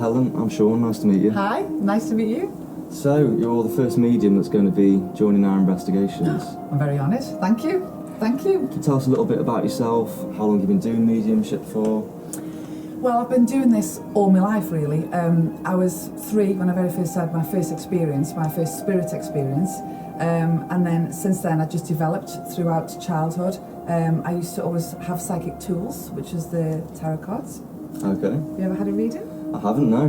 Helen, I'm Sean, nice to meet you. Hi, nice to meet you. So, you're the first medium that's going to be joining our investigations. I'm very honoured, thank you. Thank you. Can you tell us a little bit about yourself, how long you've been doing mediumship for? Well, I've been doing this all my life, really. I was 3 when I very first had my first experience, my first spirit experience. And then since then, I just developed throughout childhood. I used to always have psychic tools, which is the tarot cards. Okay. Have you ever had a reading? I haven't, no.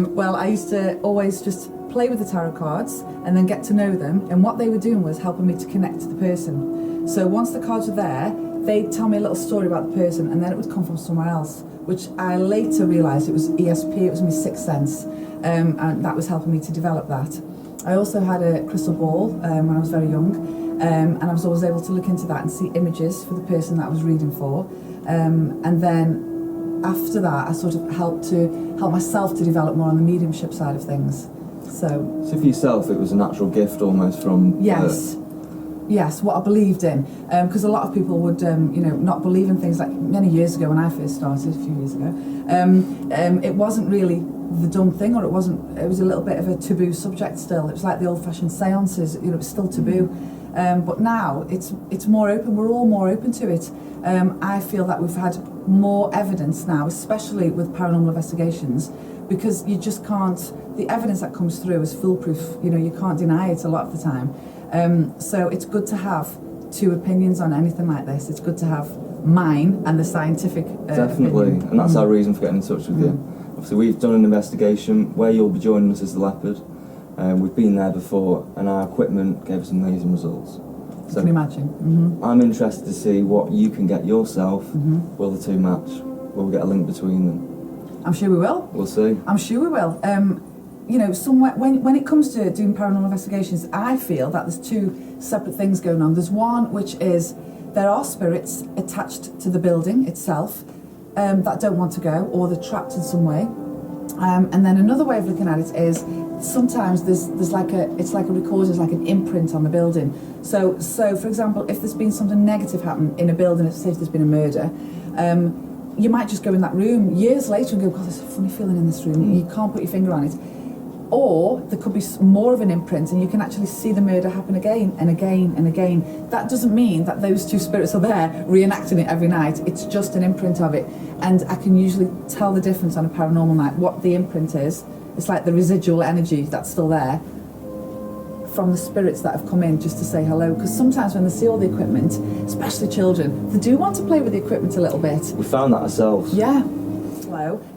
Well, I used to always just play with the tarot cards and then get to know them. And what they were doing was helping me to connect to the person. So once the cards were there, they'd tell me a little story about the person, and then it would come from somewhere else, which I later realised it was ESP, it was my sixth sense, and that was helping me to develop that. I also had a crystal ball when I was very young, and I was always able to look into that and see images for the person that I was reading for. And then after that, I sort of helped myself to develop more on the mediumship side of things. So for yourself, it was a natural gift almost from Yes. Yes, what I believed in, because a lot of people would, not believe in things. Like many years ago when I first started, a few years ago, it wasn't really the dumb thing, or it was a little bit of a taboo subject still. It was like the old-fashioned seances, it was still taboo. But now it's more open, we're all more open to it. I feel that we've had more evidence now, especially with paranormal investigations, because you just can't, the evidence that comes through is foolproof, you can't deny it a lot of the time. So it's good to have 2 opinions on anything like this. It's good to have mine and the scientific Definitely, opinion. and that's our reason for getting in touch with you. Obviously, we've done an investigation where you'll be joining us as the leopard. We've been there before, and our equipment gave us amazing results. So Can you imagine? I'm interested to see what you can get yourself. Will the 2 match? Will we get a link between them? I'm sure we will. We'll see. I'm sure we will. Somewhere when it comes to doing paranormal investigations, I feel that there's 2 separate things going on. There's one which is there are spirits attached to the building itself that don't want to go, or they're trapped in some way. And then another way of looking at it is sometimes there's it's like a recorder, it's like an imprint on the building. So for example, if there's been something negative happen in a building, say if there's been a murder, you might just go in that room years later and go, God, there's a funny feeling in this room. You can't put your finger on it. Or there could be more of an imprint, and you can actually see the murder happen again and again and again. That doesn't mean that those 2 spirits are there reenacting it every night. It's just an imprint of it. And I can usually tell the difference on a paranormal night, what the imprint is. It's like the residual energy that's still there from the spirits that have come in just to say hello. Because sometimes when they see all the equipment, especially children, they do want to play with the equipment a little bit. We found that ourselves. Yeah.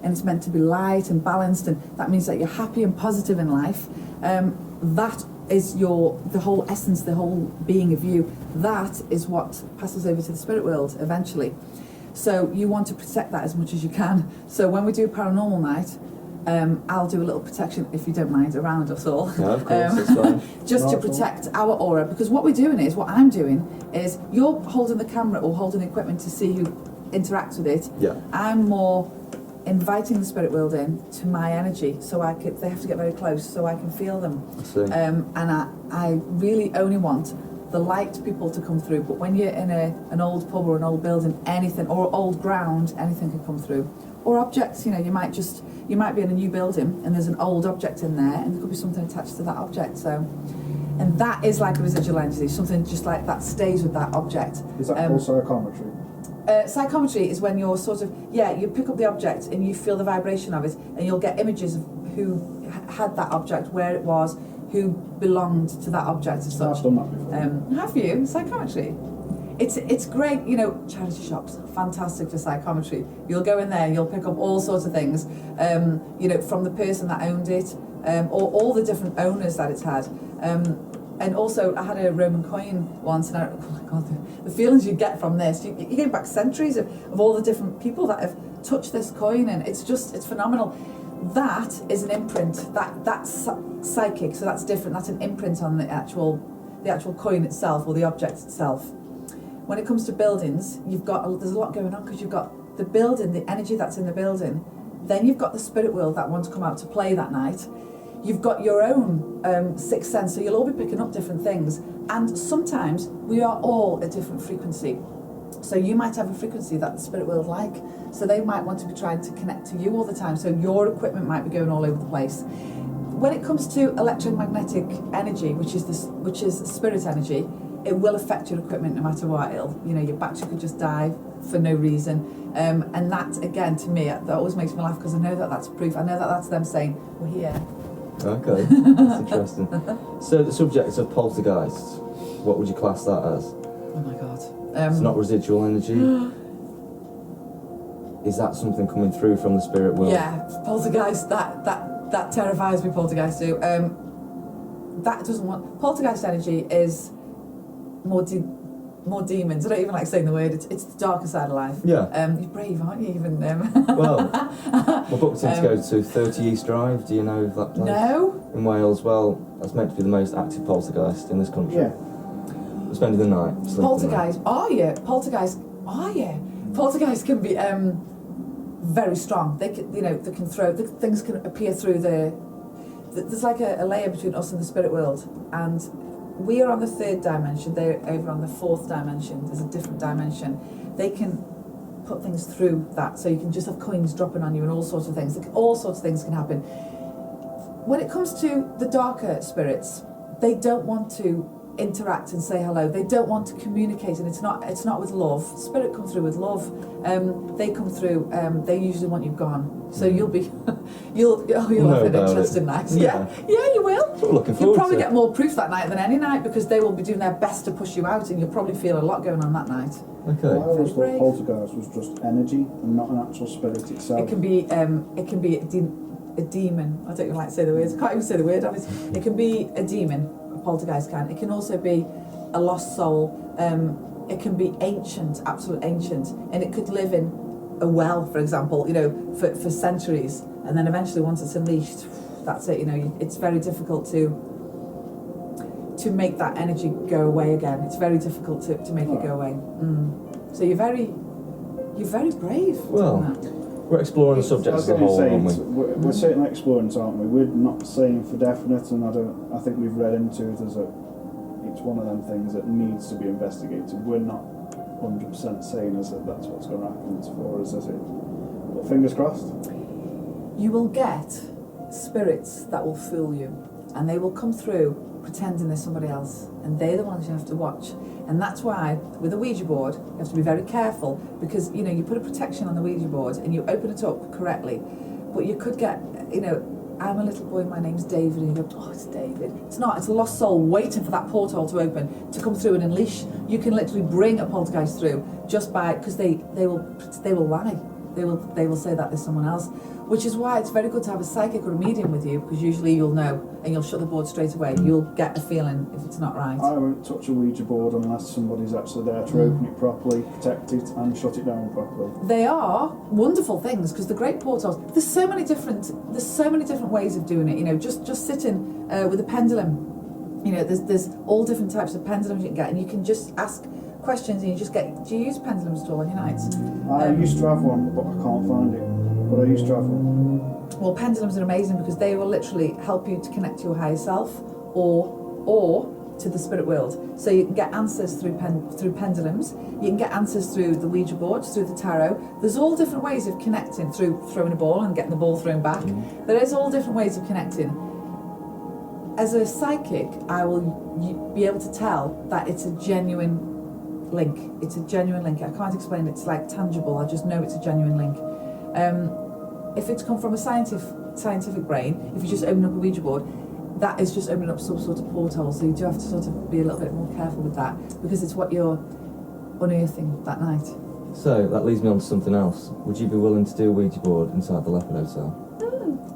And it's meant to be light and balanced, and that means that you're happy and positive in life. That is the whole essence, the whole being of you. That is what passes over to the spirit world eventually. So you want to protect that as much as you can. So when we do paranormal night, I'll do a little protection, if you don't mind, around us all. Yeah, of course, that's fine. Just to protect our aura, because what what I'm doing is, you're holding the camera or holding the equipment to see who interacts with it. Yeah. I'm more inviting the spirit world in to my energy, so they have to get very close so I can feel them. I see. And I really only want the light people to come through. But when you're in an old pub or an old building, anything, or old ground, anything can come through. Or objects, you might be in a new building and there's an old object in there, and there could be something attached to that object. So, and that is like a residual energy, something just like that stays with that object. Is that called psychometry? Psychometry is when you're sort of, you pick up the object and you feel the vibration of it, and you'll get images of who had that object, where it was, who belonged to that object as such. I've done that before. Have you? Psychometry? It's great, charity shops, fantastic for psychometry. You'll go in there, you'll pick up all sorts of things, from the person that owned it, or all the different owners that it's had. And also, I had a Roman coin once, and oh my God, the feelings you get from this, you go back centuries of all the different people that have touched this coin, and it's phenomenal. That is an imprint, that's psychic, so that's different, that's an imprint on the actual coin itself, or the object itself. When it comes to buildings, there's a lot going on, because you've got the building, the energy that's in the building, then you've got the spirit world that want to come out to play that night. You've got your own sixth sense, so you'll all be picking up different things. And sometimes we are all a different frequency. So you might have a frequency that the spirit world like. So they might want to be trying to connect to you all the time. So your equipment might be going all over the place. When it comes to electromagnetic energy, which is spirit energy, it will affect your equipment no matter what. Your battery could just die for no reason. And that, again, to me, that always makes me laugh because I know that that's proof. I know that that's them saying, we're here. Okay, that's interesting. So the subject of poltergeists, what would you class that as? Oh my God. It's not residual energy. Is that something coming through from the spirit world? Yeah, poltergeist, that terrifies me, poltergeist do. Poltergeist energy is more demons. I don't even like saying the word. It's the darker side of life. Yeah. You're brave, aren't you? Even Well, we're booked in to go to 30 East Drive. Do you know that place? No. In Wales. Well, that's meant to be the most active poltergeist in this country. Yeah. We're spending the night. sleeping the Poltergeist. night. Are you? Poltergeist can be very strong. They can, they can throw things can appear through there's like a layer between us and the spirit world, and we are on the 3rd dimension. They're over on the 4th dimension. There's a different dimension. They can put things through that, so you can just have coins dropping on you and all sorts of things. All sorts of things can happen. When it comes to the darker spirits, they don't want to interact and say hello. They don't want to communicate, and it's not with love. Spirit come through with love. They come through. They usually want you gone. So you'll have an interesting night. Yeah, you will. We're looking forward You'll probably to get more proof that night than any night because they will be doing their best to push you out, and you'll probably feel a lot going on that night. Okay. I always thought poltergeist was just energy and not an actual spirit itself. It can be a demon. I don't even like to say the words. I can't even say the word. It can be a demon. Poltergeist can. It can also be a lost soul. It can be ancient, absolute ancient, and it could live in a well, for example, for centuries, and then eventually once it's unleashed, that's it. It's very difficult to make that energy go away again. It's very difficult to make it go away. So you're very brave. Well, we're exploring the subject as a whole, aren't we? We're certainly exploring it, aren't we? We're not saying for definite, and I think we've read into it as it's one of them things that needs to be investigated. We're not 100% saying as that that's what's going to happen for us, is it? But fingers crossed. You will get spirits that will fool you, and they will come through pretending they're somebody else, and they're the ones you have to watch. And that's why with a Ouija board you have to be very careful, because you put a protection on the Ouija board and you open it up correctly, but you could get I'm a little boy, my name's David, and you go, oh, it's David. It's not, it's a lost soul waiting for that porthole to open to come through and unleash. You can literally bring a poltergeist through just by, because they will lie. They will say that there's someone else, which is why it's very good to have a psychic or a medium with you, because usually you'll know and you'll shut the board straight away. You'll get a feeling if it's not right. I won't touch a Ouija board unless somebody's actually there to open it properly, protect it, and shut it down properly. They are wonderful things because the great portals. There's so many different ways of doing it. Just sitting with a pendulum. There's all different types of pendulums you can get, and you can just ask questions and you just get. Do you use pendulums at all on your nights? I used to have one, but I can't find it. But I used to have one. Well, pendulums are amazing because they will literally help you to connect to your higher self or to the spirit world. So you can get answers through pendulums. You can get answers through the Ouija boards, through the tarot. There's all different ways of connecting through throwing a ball and getting the ball thrown back. There is all different ways of connecting. As a psychic, I will be able to tell that it's a genuine link. It's a genuine link. I can't explain it. It's like tangible. I just know it's a genuine link. If it's come from a scientific brain, if you just open up a Ouija board, that is just opening up some sort of porthole. So you do have to sort of be a little bit more careful with that, because it's what you're unearthing that night. So that leads me on to something else. Would you be willing to do a Ouija board inside the Leopard Hotel?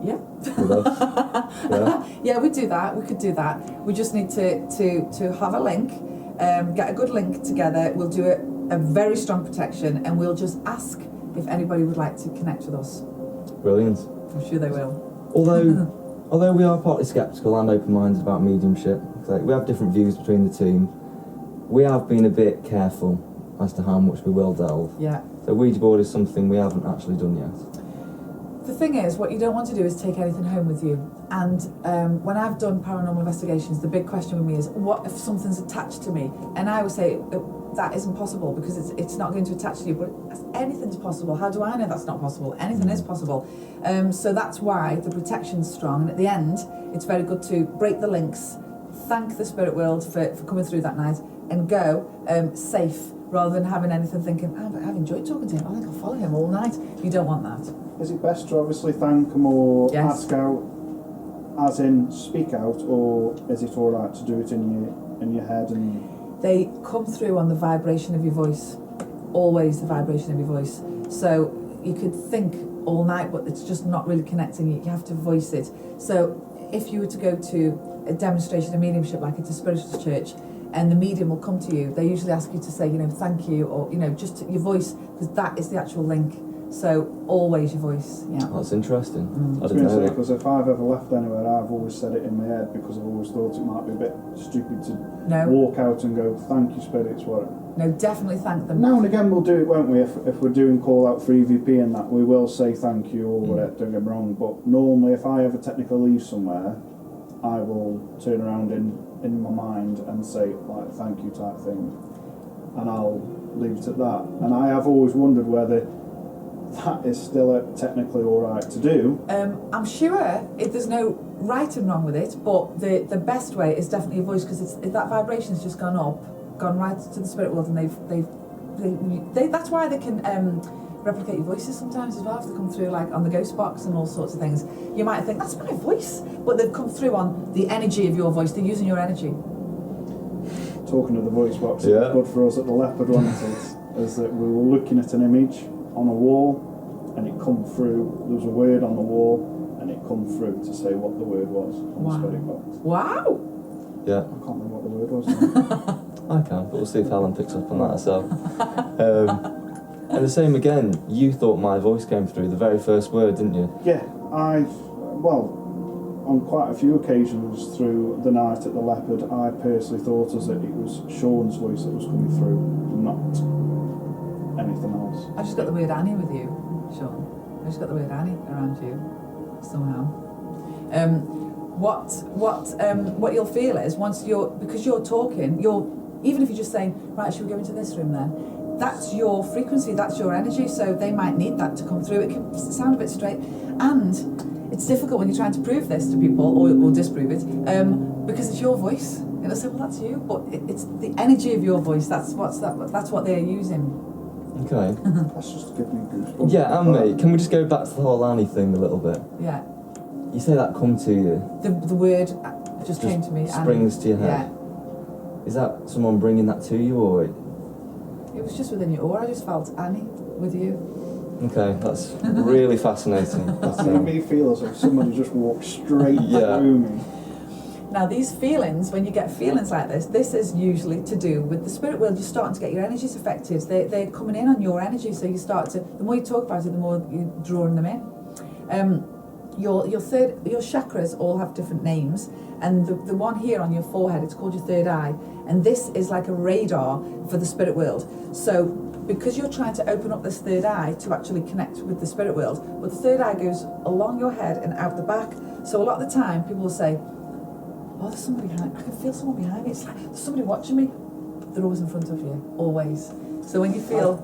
Yeah. With us? Yeah. Yeah, we'd do that. We could do that. We just need to have a link, get a good link together. We'll do a very strong protection, and we'll just ask if anybody would like to connect with us. Brilliant. I'm sure they will. Although we are partly sceptical and open-minded about mediumship, so we have different views between the team. We have been a bit careful as to how much we will delve. Yeah. So Ouija board is something we haven't actually done yet. The thing is, what you don't want to do is take anything home with you. And when I've done paranormal investigations, the big question with me is, what if something's attached to me? And I would say, that isn't possible because it's not going to attach to you. But anything's possible. How do I know that's not possible? Anything is possible. So that's why the protection's strong. And at the end, it's very good to break the links, thank the spirit world for coming through that night, and go safe rather than having anything thinking, I've enjoyed talking to him. I think I'll follow him all night. You don't want that. Is it best to obviously thank them or Yes. ask out, as in speak out, or is it all right to do it in your head and? They come through on the vibration of your voice, always the vibration of your voice. So you could think all night, but it's just not really connecting. You have to voice it. So if you were to go to a demonstration of mediumship, like at a spiritual church, and the medium will come to you, they usually ask you to say, thank you, or, just your voice, because that is the actual link. So always your voice, yeah. That's interesting. I I was didn't going to know say, that. because if I've ever left anywhere, I've always said it in my head because I've always thought it might be a bit stupid to No. walk out and go, thank you, spirits, for it. No, definitely thank them. Now and again we'll do it, won't we? If we're doing call out for EVP and that, we will say thank you or whatever, don't get me wrong. But normally, if I ever technically leave somewhere, I will turn around in my mind and say, like, thank you type thing. And I'll leave it at that. And I have always wondered whether that is still technically alright to do. I'm sure there's no right and wrong with it, but the best way is definitely your voice, because that vibration's just gone up, gone right to the spirit world, and they that's why they can replicate your voices sometimes as well. If they come through like on the ghost box and all sorts of things, you might think that's my voice, but they've come through on the energy of your voice. They're using your energy. Talking of the voice box, Yeah. it was good for us at the Leopard one, is that we were looking at an image on a wall, and it come through. There was a word on the wall, and it come through to say what the word was on the spirit box. Wow. Yeah, I can't remember what the word was now. I can, but we'll see if Helen picks up on that herself. And the same again, you thought my voice came through the very first word, didn't you? Yeah, on quite a few occasions through the night at the Leopard, I personally thought as that it was Sean's voice that was coming through, not anything else. I've just got the word Annie with you, Sean. I've just got the word Annie around you somehow. What you'll feel is because you're talking, even if you're just saying, right, should we go into this room then? That's your frequency, that's your energy, so they might need that to come through. It can sound a bit straight, and it's difficult when you're trying to prove this to people or disprove it, because it's your voice. And they'll say, well, that's you, but it's the energy of your voice. That's what they're using. Okay. That's just to give me goosebumps. Yeah, and mate, can we just go back to the whole Annie thing a little bit? Yeah. You say that come to you. The word just came to me. Springs Annie. to your head. Yeah. Is that someone bringing that to you, or? It was just within your aura. I just felt Annie with you. Okay, that's really fascinating. It made me feel as if somebody just walked straight Yeah. through me. Now these feelings, when you get feelings like this is usually to do with the spirit world. You're starting to get your energies affected. They're coming in on your energy, so you start to, the more you talk about it, the more you're drawing them in. Your chakras all have different names, and the one here on your forehead, it's called your third eye, and this is like a radar for the spirit world. So because you're trying to open up this third eye to actually connect with the spirit world, but the third eye goes along your head and out the back. So a lot of the time people will say, oh, there's somebody behind me. I can feel someone behind me. It's like there's somebody watching me. They're always in front of you, always. So when you feel...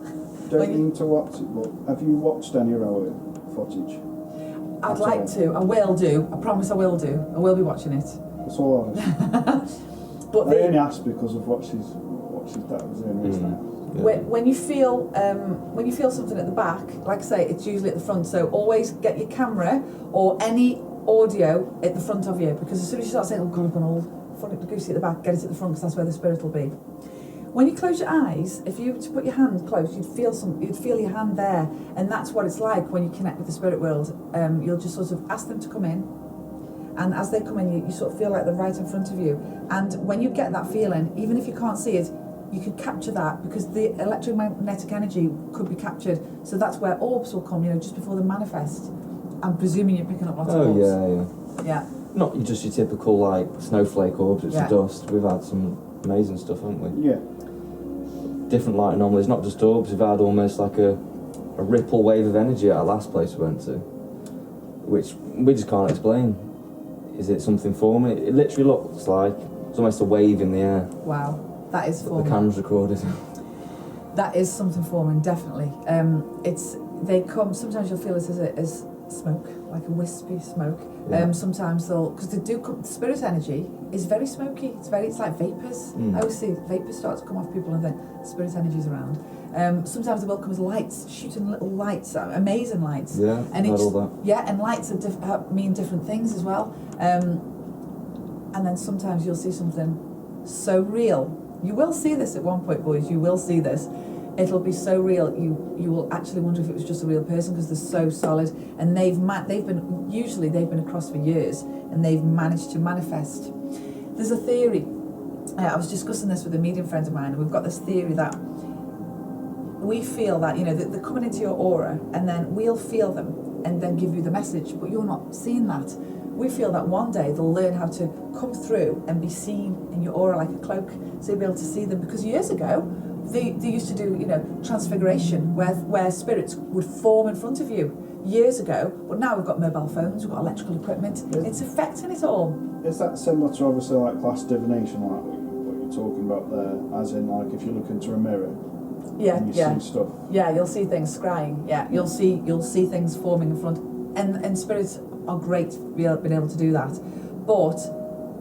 Don't mean to watch it, but have you watched any of our footage? I'd like to. I will do. I promise I will do. I will be watching it. That's all I was. But I only asked because of what she's dad was doing recently. when you feel something at the back, like I say, it's usually at the front. So always get your camera or any audio at the front of you, because as soon as you start saying, "Oh God, I've gone all funny, goosey at the back," get it at the front, because that's where the spirit will be. When you close your eyes, if you were to put your hand close, you'd feel your hand there, and that's what it's like when you connect with the spirit world. You'll just sort of ask them to come in, and as they come in, you sort of feel like they're right in front of you. And when you get that feeling, even if you can't see it, you could capture that, because the electromagnetic energy could be captured. So that's where orbs will come, just before they manifest. I'm presuming you're picking up lots of orbs. Oh yeah. Yeah. Not just your typical like snowflake orbs, it's Yeah. the dust. We've had some amazing stuff, haven't we? Yeah. Different light anomalies, not just orbs. We've had almost like a ripple wave of energy at our last place we went to, which we just can't explain. Is it something forming? It literally looks like it's almost a wave in the air. Wow. That is The forming. camera's recorded. That is something forming, definitely. They come. Sometimes you'll feel it as smoke, like a wispy smoke. Yeah. Sometimes because they do come. Spirit energy is very smoky. It's like vapors. I always see vapors start to come off people, and then spirit energy's around. Sometimes they will come as lights, shooting little lights, amazing lights. Yeah, and had all that. Yeah, and lights mean different things as well. And then sometimes you'll see something so real. You will see this at one point, boys. You will see this. It'll be so real. You will actually wonder if it was just a real person because they're so solid. And they've been across for years, and they've managed to manifest. There's a theory. I was discussing this with a medium friend of mine, and we've got this theory that we feel that they're coming into your aura, and then we'll feel them and then give you the message, but you're not seeing that. We feel that one day they'll learn how to come through and be seen in your aura like a cloak, so you'll be able to see them. Because years ago, they used to do transfiguration where spirits would form in front of you years ago. But now we've got mobile phones, we've got electrical equipment. It's affecting it all. Is that similar to obviously like glass divination, like what you're talking about there? As in, like if you look into a mirror, and you see stuff. Yeah, you'll see things scrying. Yeah, you'll see things forming in front, and spirits are great being able to do that. But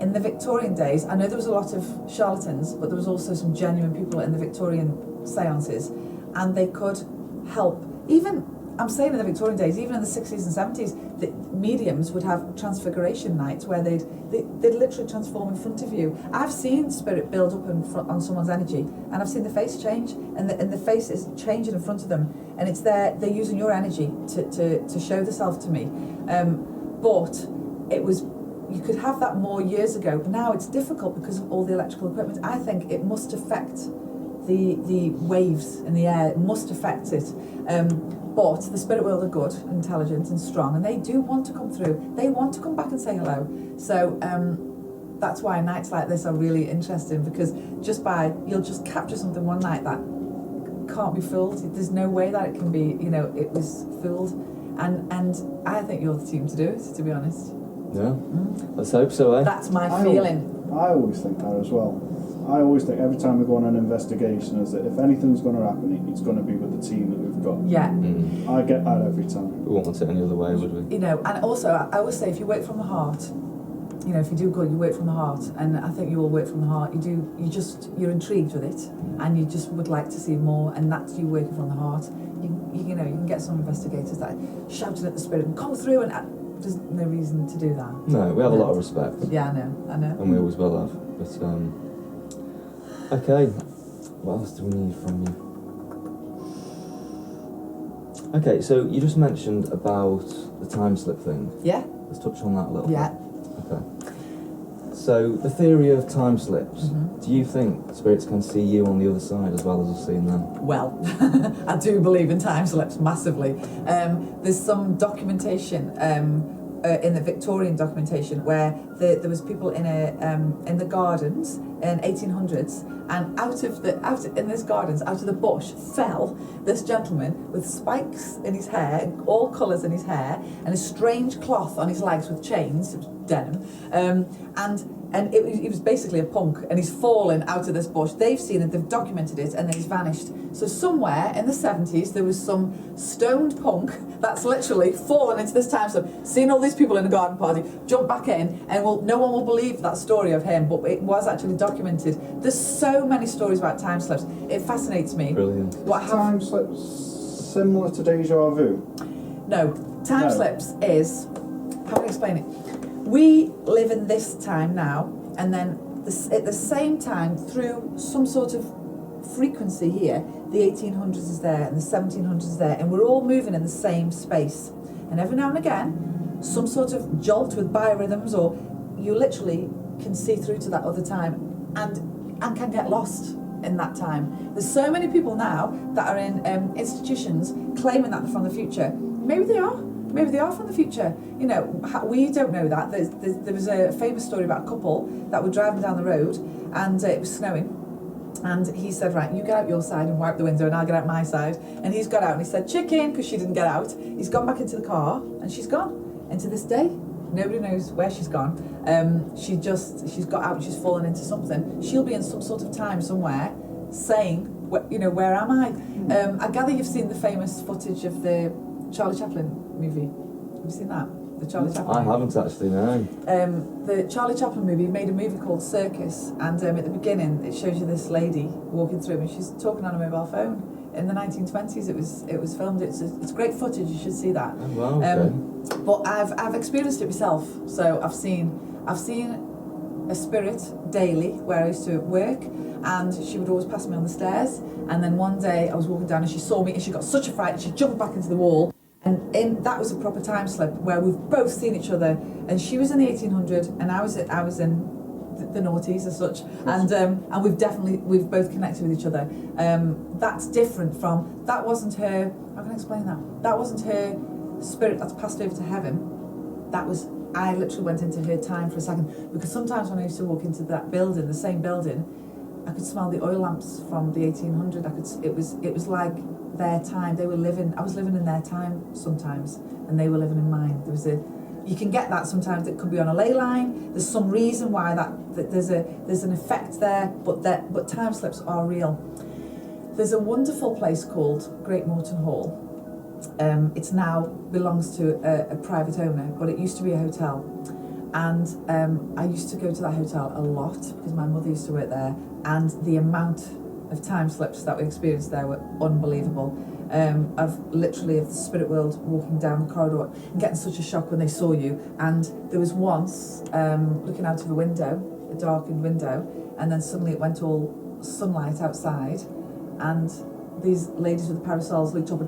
in the Victorian days, I know there was a lot of charlatans, but there was also some genuine people in the Victorian seances, and they could help. Even, I'm saying in the Victorian days, even in the 60s and 70s, the mediums would have transfiguration nights where they'd literally transform in front of you. I've seen spirit build up on someone's energy, and I've seen the face change, and the face is changing in front of them, and it's they're using your energy to show the self to me. But you could have that more years ago, but now it's difficult because of all the electrical equipment. I think it must affect the waves in the air. It must affect it. But the spirit world are good, intelligent and strong, and they do want to come through. They want to come back and say hello. So that's why nights like this are really interesting, because you'll just capture something one night that can't be fooled. There's no way that it can be, it was fooled. And I think you're the team to do it, to be honest. Yeah, let's hope so, eh? That's my feeling. I always think that as well. I always think every time we go on an investigation is that if anything's going to happen, it's going to be with the team that we've got. Yeah. I get that every time. We wouldn't want it any other way, would we? And also I always say, if you work from the heart, if you do good, you work from the heart, and I think you all work from the heart. You're intrigued with it, and you just would like to see more, and that's you working from the heart. You can get some investigators that are shouting at the spirit and come through, and there's no reason to do that. No, we have a lot of respect. Yeah, I know. And we always will have. But okay, what else do we need from you? Okay, so you just mentioned about the time slip thing. Yeah. Let's touch on that a little bit. Yeah. Okay. So the theory of time slips. Do you think spirits can see you on the other side as well as us seeing them? Well, I do believe in time slips massively. There's some documentation in the Victorian documentation where there was people in the gardens in 1800s, and out of the bush fell this gentleman with spikes in his hair, all colours in his hair, and a strange cloth on his legs with chains, it was denim, and he was basically a punk, and he's fallen out of this bush. They've seen it, they've documented it, and then he's vanished. So somewhere in the 70s, there was some stoned punk that's literally fallen into this time slip, seen all these people in a garden party, jumped back in, and no one will believe that story of him, but it was actually documented. There's so many stories about time slips. It fascinates me. Brilliant. Time slips similar to deja vu? No, time slips is, how do I explain it? We live in this time now, and then at the same time, through some sort of frequency here, the 1800s is there and the 1700s is there, and we're all moving in the same space. And every now and again, some sort of jolt with biorhythms, or you literally can see through to that other time and can get lost in that time. There's so many people now that are in institutions claiming that they're from the future. Maybe they are. Maybe they are from the future. We don't know that. There was a famous story about a couple that were driving down the road, and it was snowing. And he said, right, you get out your side and wipe the window, and I'll get out my side. And he's got out, and he said, chicken, because she didn't get out. He's gone back into the car, and she's gone. And to this day, nobody knows where she's gone. She's got out, she's fallen into something. She'll be in some sort of time somewhere saying where am I? I gather you've seen the famous footage of the Charlie Chaplin movie. Have you seen that? The Charlie Chaplin I movie? haven't actually, no. The Charlie Chaplin movie made a movie called Circus, and at the beginning it shows you this lady walking through and she's talking on a mobile phone. In the 1920s it was filmed. It's great footage, you should see that. Oh, wow, okay. But I've experienced it myself. So I've seen a spirit daily where I used to work, and she would always pass me on the stairs, and then one day I was walking down and she saw me and she got such a fright and she jumped back into the wall. And that was a proper time slip where we've both seen each other, and she was in the 1800s and I was in the noughties as such, and we've both connected with each other. That's different from, that wasn't her, how can I explain that? That wasn't her spirit that's passed over to heaven. That was, I literally went into her time for a second, because sometimes when I used to walk into that building, the same building, I could smell the oil lamps from the 1800s. It was like their time. I was living in their time sometimes, and they were living in mine. You can get that sometimes. It could be on a ley line. There's some reason why that there's an effect there, but time slips are real. There's a wonderful place called Great Morton Hall. It's now belongs to a private owner, but it used to be a hotel. And I used to go to that hotel a lot because my mother used to work there, and the amount of time slips that we experienced there were unbelievable. Of the spirit world walking down the corridor and getting such a shock when they saw you. And there was once looking out of a window, a darkened window, and then suddenly it went all sunlight outside, and these ladies with the parasols looked up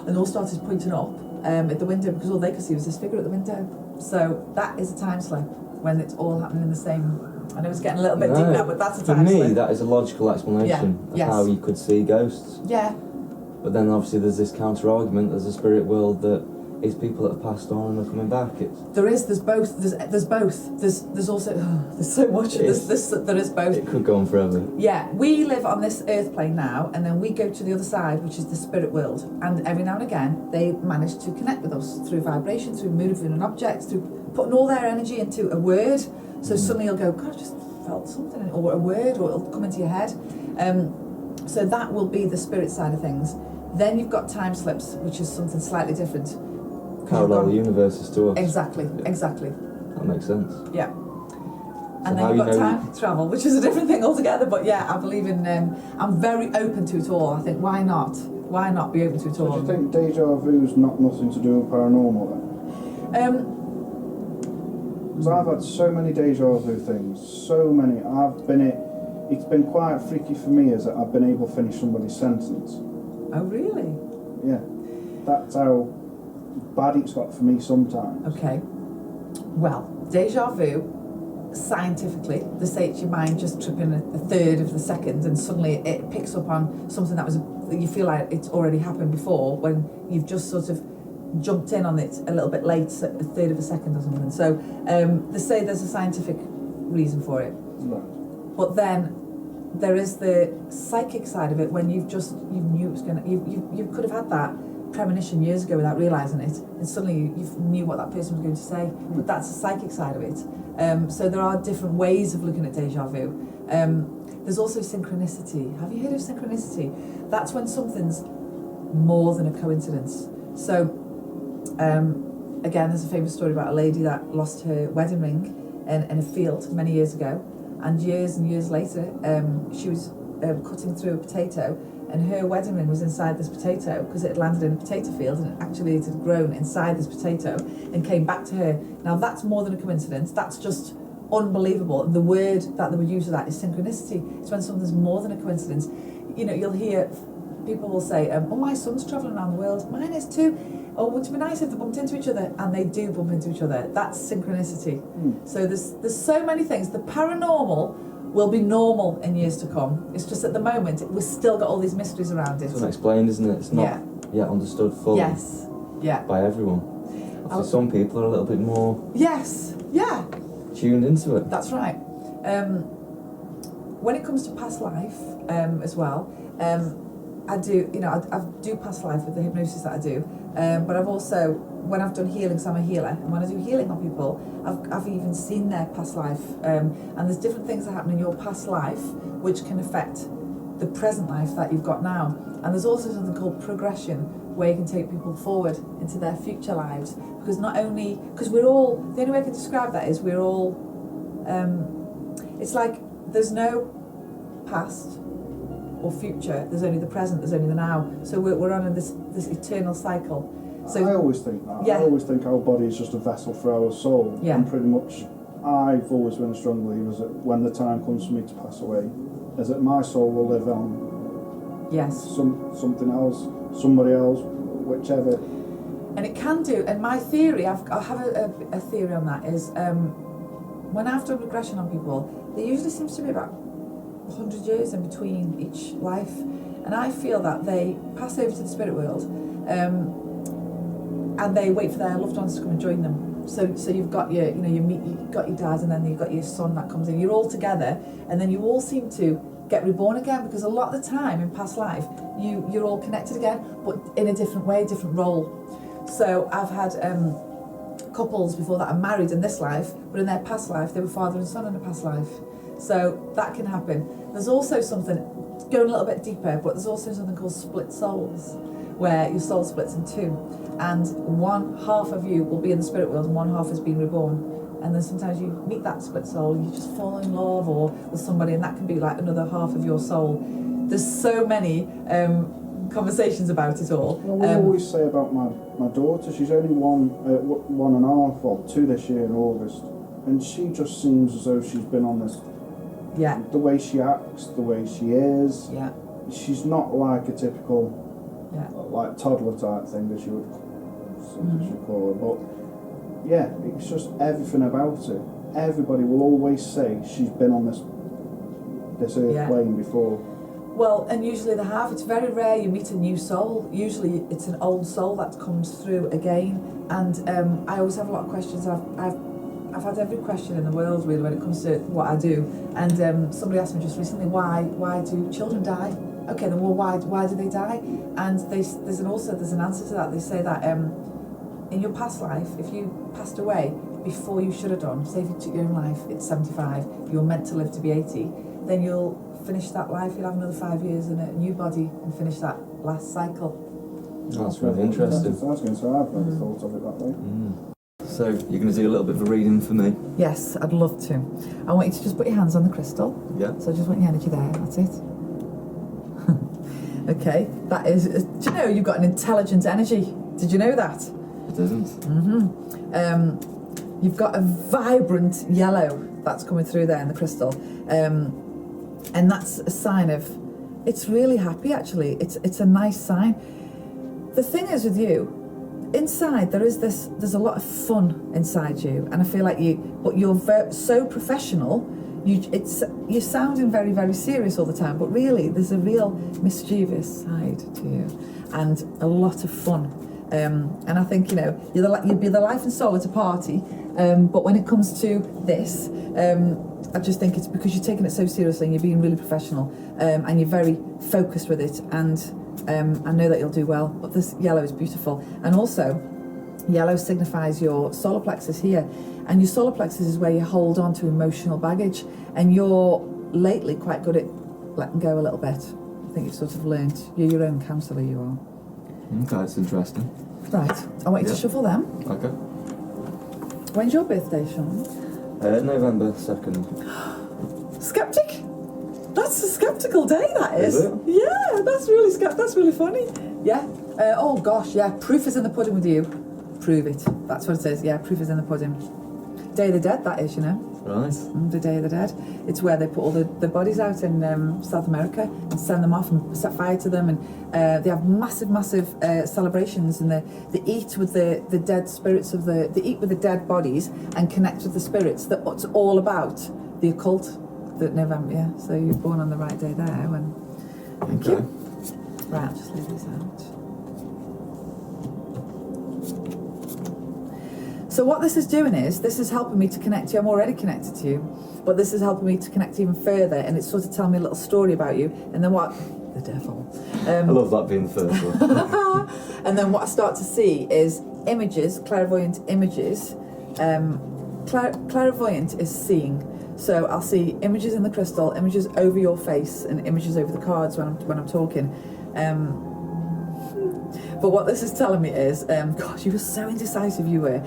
and all started pointing up at the window, because all they could see was this figure at the window. So that is a time slip when it's all happening in the same. I know it's getting a little bit deep now, but that's a time slip. For me, that is a logical explanation of how you could see ghosts. Yeah. But then obviously there's this counter argument. There's a spirit world that is people that have passed on and are coming back. There's both. There's also there's so much. There is both. It could go on forever. Yeah, we live on this earth plane now, and then we go to the other side, which is the spirit world. And every now and again, they manage to connect with us through vibration, through moving an object, through putting all their energy into a word. So suddenly you'll go, God, I just felt something, or a word, or it'll come into your head. So that will be the spirit side of things. Then you've got time slips, which is something slightly different. Parallel universes to us. Exactly. That makes sense. Yeah. So And then you've got time travel, which is a different thing altogether. But yeah, I believe in. I'm very open to it all. I think why not? Why not be open to it all? So do you think deja vu's not nothing to do with paranormal then? Because I've had so many deja vu things, so many. It's been quite freaky for me as I've been able to finish somebody's sentence. Oh really? Yeah, that's how bad it's got for me sometimes. Okay. Well, deja vu, scientifically, they say it's your mind just tripping a third of the second, and suddenly it picks up on something that you feel like it's already happened before, when you've just sort of jumped in on it a little bit late, a third of a second or something. So they say there's a scientific reason for it. Right. But then there is the psychic side of it, when you knew it was going to, you could have had that premonition years ago without realising it, and suddenly you knew what that person was going to say. But that's the psychic side of it. So there are different ways of looking at deja vu. There's also synchronicity. Have you heard of synchronicity? That's when something's more than a coincidence. So again, there's a famous story about a lady that lost her wedding ring in a field many years ago, and years later she was cutting through a potato, and her wedding ring was inside this potato, because it had landed in a potato field, and it had grown inside this potato and came back to her. Now that's more than a coincidence. That's just unbelievable. And the word that they would use for that is synchronicity. It's when something's more than a coincidence. You know, you'll hear people will say, oh, my son's travelling around the world, mine is too. Oh, wouldn't it be nice if they bumped into each other? And they do bump into each other. That's synchronicity. So there's so many things. The paranormal will be normal in years to come. It's just at the moment we've still got all these mysteries around it. It's unexplained, isn't it? It's not yet understood fully by everyone. Obviously, some people are a little bit more tuned into it. That's right. When it comes to past life as well, I do, I do past life with the hypnosis that I do, but I've also, when I've done healing, so I'm a healer, and when I do healing on people, I've even seen their past life, and there's different things that happen in your past life which can affect the present life that you've got now. And there's also something called progression, where you can take people forward into their future lives. Because we're all, the only way I can describe that is we're all, it's like there's no past or future, there's only the present, there's only the now. So we're on this eternal cycle. So I always think that. Yeah. I always think our body is just a vessel for our soul. Yeah. And pretty much, I've always been a strong believer that when the time comes for me to pass away, is that my soul will live on. yes. Something else, somebody else, whichever. And it can do, and my theory, I have a theory on that, is when I've done regression on people, there usually seems to be about 100 years in between each life. And I feel that they pass over to the spirit world and they wait for their loved ones to come and join them. So you've got you've got your dad, and then you've got your son that comes in. You're all together, and then you all seem to get reborn again, because a lot of the time in past life, you're all connected again, but in a different way, different role. So I've had couples before that are married in this life, but in their past life, they were father and son in a past life. So that can happen. There's also something, going a little bit deeper, but there's also something called split souls, where your soul splits in two, and one half of you will be in the spirit world and one half is being reborn. And then sometimes you meet that split soul, you just fall in love or with somebody, and that can be like another half of your soul. There's so many conversations about it all. Well, we always say about my daughter, she's only one and a half, or 2 this year in August, and she just seems as though she's been on this. Yeah. The way she acts, the way she is. Yeah. She's not like a typical, like toddler type thing, as you would call her. But yeah, it's just everything about it. Everybody will always say she's been on this earth plane before. Well, and usually they have. It's very rare you meet a new soul. Usually it's an old soul that comes through again. And I always have a lot of questions. I've had every question in the world really when it comes to what I do. And somebody asked me just recently, why do children die? Okay, then well, why do they die? And there's an answer to that. They say that in your past life, if you passed away before you should have done, say if you took your own life at 75, you're meant to live to be 80, then you'll finish that life, you'll have another 5 years in a new body and finish that last cycle. That's really interesting. I was going to say, I've never thought of it that way. So you're going to do a little bit of a reading for me? Yes, I'd love to. I want you to just put your hands on the crystal. Yeah. So I just want your energy there, that's it. Okay, that is, do you know you've got an intelligent energy? Did you know that? It isn't. You've got a vibrant yellow that's coming through there in the crystal. And that's a sign of, it's really happy actually. It's a nice sign. The thing is with you, inside there's a lot of fun inside you, and I feel like but you're so professional. You're sounding very, very serious all the time, but really there's a real mischievous side to you, and a lot of fun. And I think you'd be the life and soul at a party, but when it comes to this, I just think it's because you're taking it so seriously and you're being really professional, and you're very focused with it, and I know that you'll do well. But this yellow is beautiful, and also yellow signifies your solar plexus here, and your solar plexus is where you hold on to emotional baggage, and you're lately quite good at letting go a little bit. I think you've sort of learned. You're your own counsellor, you are. Okay, that's interesting. Right, I want you to shuffle them. Okay. When's your birthday, Sean? November 2nd. Skeptic? That's a skeptical day, that is. Is it? Yeah, that's really funny. Yeah. Oh gosh, yeah. Proof is in the pudding with you. Prove it. That's what it says. Yeah, proof is in the pudding. Day of the Dead, that is, you know. Right. The Day of the Dead. It's where they put all the bodies out in South America and send them off and set fire to them, and they have massive celebrations, and they eat with the dead spirits of they eat with the dead bodies and connect with the spirits. That's all about the occult. That November, yeah. So you're born on the right day there. Thank you. Right, I'll just leave this out. So what this is doing is, this is helping me to connect to you. I'm already connected to you, but this is helping me to connect even further, and it's sort of telling me a little story about you, and then what? The devil. I love that being the first one. And then what I start to see is images, clairvoyant images, clairvoyant is seeing. So I'll see images in the crystal, images over your face, and images over the cards when I'm talking. But what this is telling me is, gosh, you were so indecisive. You were.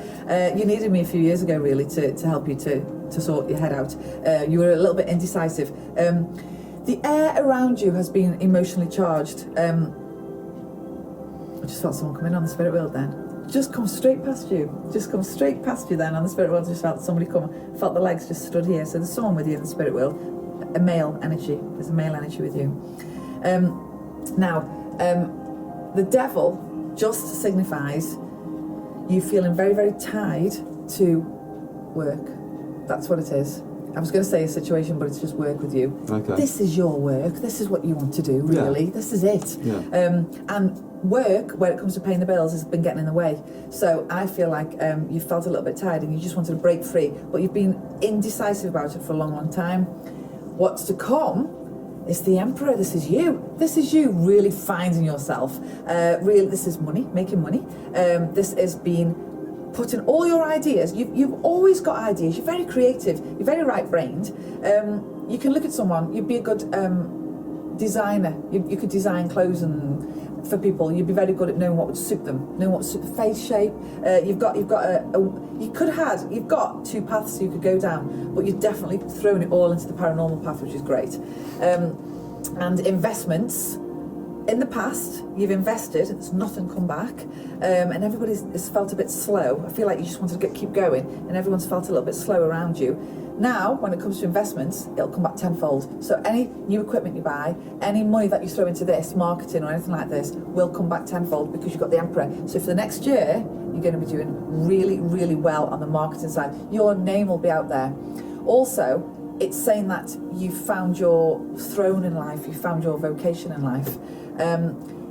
You needed me a few years ago, really, to help you to sort your head out. You were a little bit indecisive. The air around you has been emotionally charged. I just felt someone come in on the spirit world then. Just come straight past you. Just come straight past you then on the spirit world. Just felt somebody come, felt the legs just stood here. So there's someone with you in the spirit world, a male energy. There's a male energy with you. The devil just signifies you feeling very, very tied to work. That's what it is. I was going to say a situation, but it's just work with you. Okay. This is your work. This is what you want to do, really. Yeah. This is it. Yeah. And work, when it comes to paying the bills, has been getting in the way. So I feel like you felt a little bit tired and you just wanted to break free, but you've been indecisive about it for a long, long time. What's to come is the Emperor. This is you. This is you really finding yourself. This is money, making money. This is being putting all your ideas. You've always got ideas. You're very creative. You're very right-brained. You can look at someone. You'd be a good designer. You could design clothes for people. You'd be very good at knowing what would suit them, knowing what would suit the face shape. You've got two paths you could go down, but you've definitely thrown it all into the paranormal path, which is great. And investments. In the past, you've invested, there's nothing come back, and everybody's felt a bit slow. I feel like you just wanted to keep going, and everyone's felt a little bit slow around you. Now, when it comes to investments, it'll come back tenfold. So any new equipment you buy, any money that you throw into this, marketing or anything like this, will come back tenfold because you've got the Emperor. So for the next year, you're going to be doing really, really well on the marketing side. Your name will be out there. Also, it's saying that you've found your throne in life, you've found your vocation in life.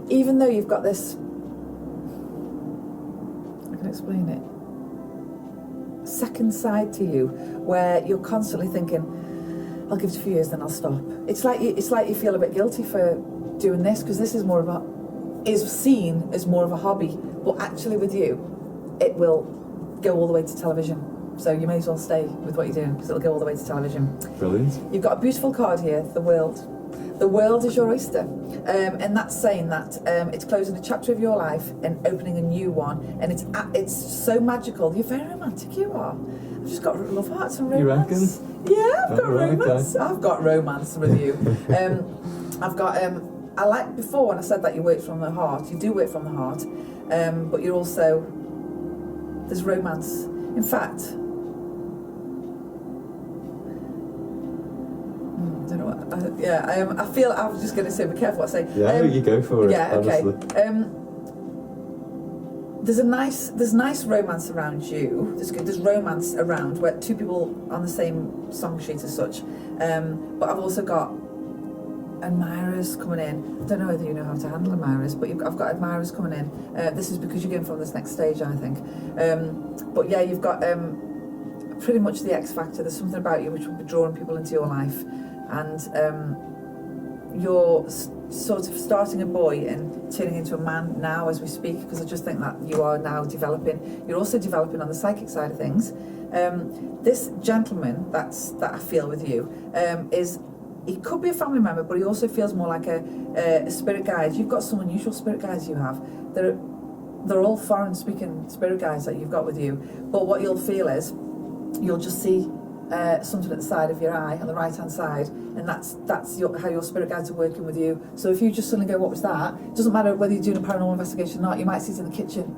Even though you've got this, I can explain it, second side to you, where you're constantly thinking, I'll give it a few years, then I'll stop. It's like you feel a bit guilty for doing this, because this is seen as more of a hobby, but actually with you, it will go all the way to television. So you may as well stay with what you're doing, because it'll go all the way to television. Brilliant. You've got a beautiful card here, the world. The world is your oyster, and that's saying that it's closing a chapter of your life and opening a new one, and it's so magical. You're very romantic, you are. I've just got love hearts and romance. You reckon? Yeah, I've got romance. Okay. I've got romance with you. I've got, I like before when I said that you work from the heart, you do work from the heart, but you're also, there's romance. In fact, I don't know what, I feel, I was just going to say, be careful what I say. Yeah, you go for it. Yeah, okay. Honestly. There's nice romance around you. There's romance around where two people on the same song sheet as such. But I've also got admirers coming in. I don't know whether you know how to handle admirers, but I've got admirers coming in. This is because you're going from this next stage, I think. But yeah, you've got pretty much the X factor. There's something about you which will be drawing people into your life, and you're sort of starting a boy and turning into a man now as we speak, because I just think that you are now developing. You're also developing on the psychic side of things. This gentleman that I feel with you he could be a family member, but he also feels more like a spirit guide. You've got some unusual spirit guides you have. They're all foreign speaking spirit guides that you've got with you, but what you'll feel is you'll just see something at the side of your eye, on the right hand side, and that's how your spirit guides are working with you. So if you just suddenly go, what was that? It doesn't matter whether you're doing a paranormal investigation or not. You might see it in the kitchen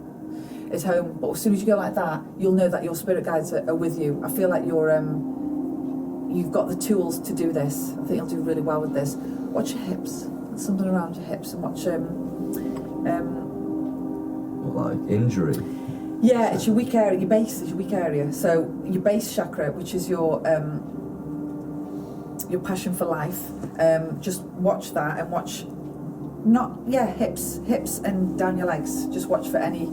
at home, but as soon as you go like that, you'll know that your spirit guides are with you. I feel like you've got the tools to do this. I think you'll do really well with this. Watch your hips. There's something around your hips, and watch like injury. Yeah, it's your weak area. Your base is your weak area. So your base chakra, which is your passion for life. Just watch that, and watch hips and down your legs. Just watch for any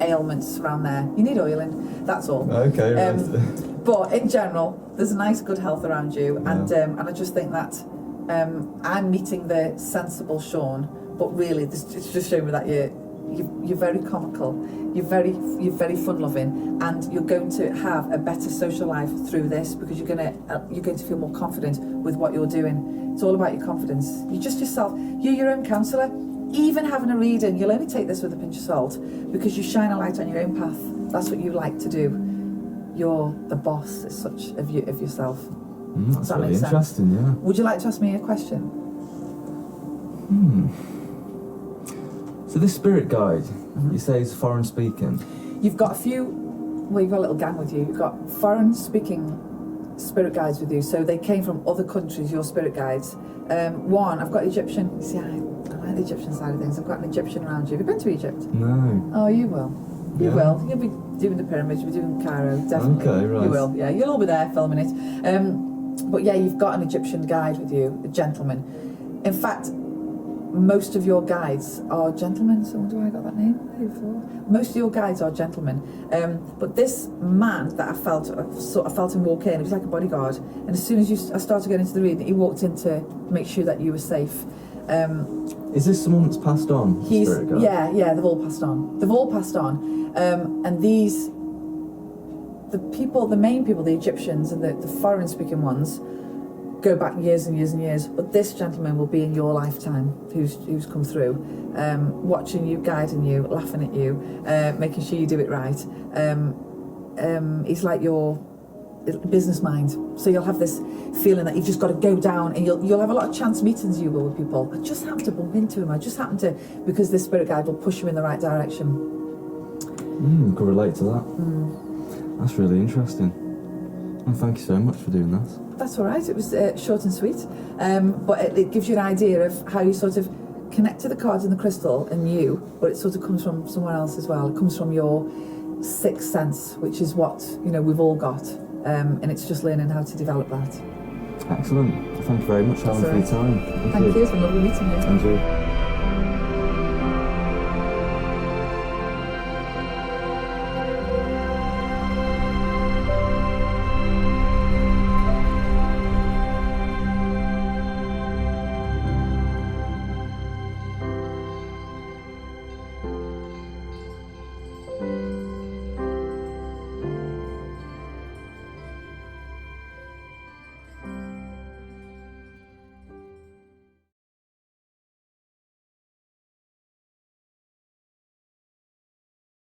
ailments around there. You need oiling. That's all. Okay. Right. But in general, there's a nice, good health around you, and I just think that I'm meeting the sensible Sean. But really, it's just showing me that You're very comical. You're very fun-loving, and you're going to have a better social life through this because you're going to feel more confident with what you're doing. It's all about your confidence. You're just yourself. You're your own counsellor. Even having a reading, you'll only take this with a pinch of salt because you shine a light on your own path. That's what you like to do. You're the boss, as such, of yourself. That's really interesting. Yeah. Would you like to ask me a question? So this spirit guide, you say is foreign speaking. You've got a few. Well, you've got a little gang with you. You've got foreign speaking spirit guides with you. So they came from other countries. Your spirit guides. One, I've got Egyptian. You see, I like the Egyptian side of things. I've got an Egyptian around you. Have you been to Egypt? No. Oh, you will. You will. You'll be doing the pyramids. You'll be doing Cairo. Definitely. Okay, right. You will. Yeah, you'll all be there filming it. But yeah, you've got an Egyptian guide with you, a gentleman. In fact, most of your guides are gentlemen. So wonder why I got that name before. Most of your guides are gentlemen. But this man that I felt him walk in. He was like a bodyguard. And as soon as I started going into the reading, he walked in to make sure that you were safe. Is this someone that's passed on? Spirit guide? Yeah, they've all passed on. And these, the main people, the Egyptians and the foreign speaking ones, go back years and years and years. But this gentleman will be in your lifetime, who's come through, watching you, guiding you, laughing at you, making sure you do it right. He's like your business mind. So you'll have this feeling that you've just got to go down, and you'll have a lot of chance meetings you will with people. I just happen to bump into him. Because this spirit guide will push you in the right direction. Could relate to that. That's really interesting. Well, thank you so much for doing that. That's all right. It was short and sweet, but it gives you an idea of how you sort of connect to the cards in the crystal and you, but it sort of comes from somewhere else as well. It comes from your sixth sense, which is what we've all got. And it's just learning how to develop that. Excellent. Thank you very much, Helen, for your time. Thank you. It's been lovely meeting you. Thank you.